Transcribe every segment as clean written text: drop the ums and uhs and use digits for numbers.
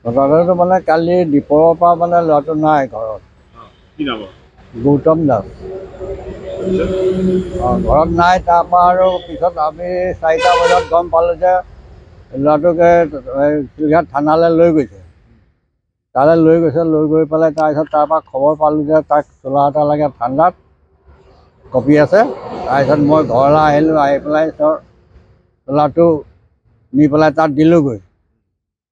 ঘটনাটো মানে কালি দীপৰ পৰা মানে ল'ৰাটো নাই ঘৰত। গৌতম দাস ঘৰত নাই। তাৰপৰা আৰু পিছত আমি 4টা বজাত গম পালোঁ যে ল'ৰাটোকে যোৰহাট থানালৈ লৈ গৈছে। তালৈ লৈ গৈছে, লৈ গৈ পেলাই তাৰপিছত তাৰপৰা খবৰ পালোঁ যে তাক চোলা এটা লাগে ঠাণ্ডাত কপি আছে। তাৰপিছত মই ঘৰলৈ আহিলোঁ, আহি পেলাই চোলাটো নি পেলাই তাত দিলোঁগৈ।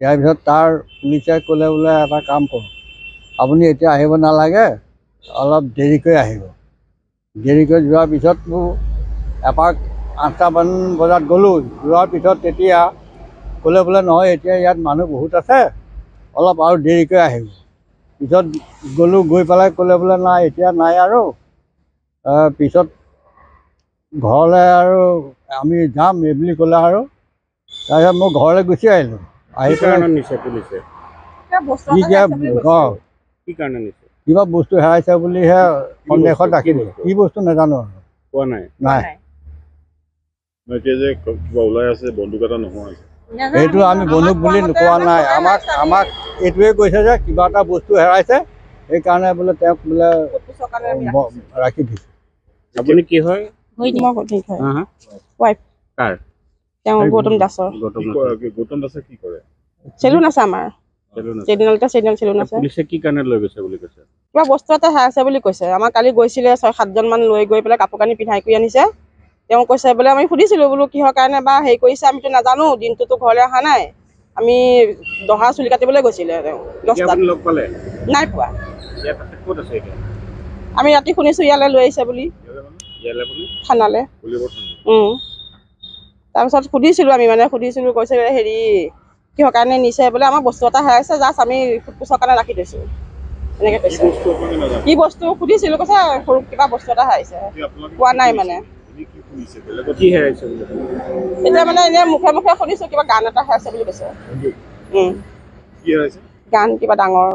ইয়াৰ পিছত তাৰ পুলিচে ক'লে বোলে এটা কাম কৰোঁ, আপুনি এতিয়া আহিব নালাগে, অলপ দেৰিকৈ আহিব। দেৰিকৈ যোৱাৰ পিছত মোৰ এপাক 8টামান বজাত গ'লোঁ। যোৱাৰ পিছত তেতিয়া ক'লে বোলে নহয়, এতিয়া ইয়াত মানুহ বহুত আছে, অলপ আৰু দেৰিকৈ আহিব। পিছত গ'লোঁ, গৈ পেলাই ক'লে বোলে নাই এতিয়া নাই আৰু পিছত ঘৰলৈ আৰু আমি যাম এই বুলি ক'লে আৰু। তাৰপিছত মই ঘৰলৈ গুচি আহিলোঁ। আহি পেলাই কিবা বস্তু হেৰাইছে বুলিহে সন্দেহত ৰাখি দিছে। কি বস্তু নাজানো আৰু কোৱা নাই। সেইটো আমি বন্দুক বুলি কোৱা নাই। আমাক এইটোৱে কৈছে যে কিবা এটা বস্তু হেৰাইছে, সেইকাৰণে বোলে তেওঁক বোলে ৰাখি দিছে। আপুনি কি হয়? গৌতম দাসৰ গৌতম দাসে কি কৰে? চেলুন আছে আমাৰ। চেলুন আছে। পুলিচে কি কাৰণে লৈ গৈছে বুলি কৈছে? কিবা বস্তু এটা হেৰাইছে বুলি কৈছে। আমাৰ কালি গৈছিলে 6-7জন মান লৈ গৈ পেলাই কাপোৰ কানি পিন্ধাই কৰি আনিছে। তেওঁ কৈছে বোলে, আমি সুধিছিলোঁ বোলো কিহৰ কাৰণে বা হেৰি কৰিছে, আমিতো নাজানো, দিনটোতো ঘৰলৈ অহা নাই, আমি দহা চুলি কাটিবলৈ গৈছিলে। তেওঁ 10টাত নাই পোৱা। আমি ৰাতি শুনিছোঁ ইয়ালৈ লৈ আহিছে বুলি থানালৈ। তাৰপিছত সুধিছিলোঁ আমি, মানে সুধিছিলোঁ, কৈছে হেৰি কিহৰ কাৰণে নিছে বোলে, আমাৰ বস্তু এটা হেৰাইছে, জাষ্ট আমি ফুটপুচৰ কাৰণে ৰাখি থৈছোঁ, এনেকৈ কৈছে। কি বস্তু সুধিছিলোঁ, কৈছে সৰু কিবা বস্তু এটা হেৰাইছে, কোৱা নাই মানে। এতিয়া মানে এনেই মুখে মুখে শুনিছোঁ কিবা গান এটা হেৰাইছে বুলি কৈছে। গান কিবা ডাঙৰ।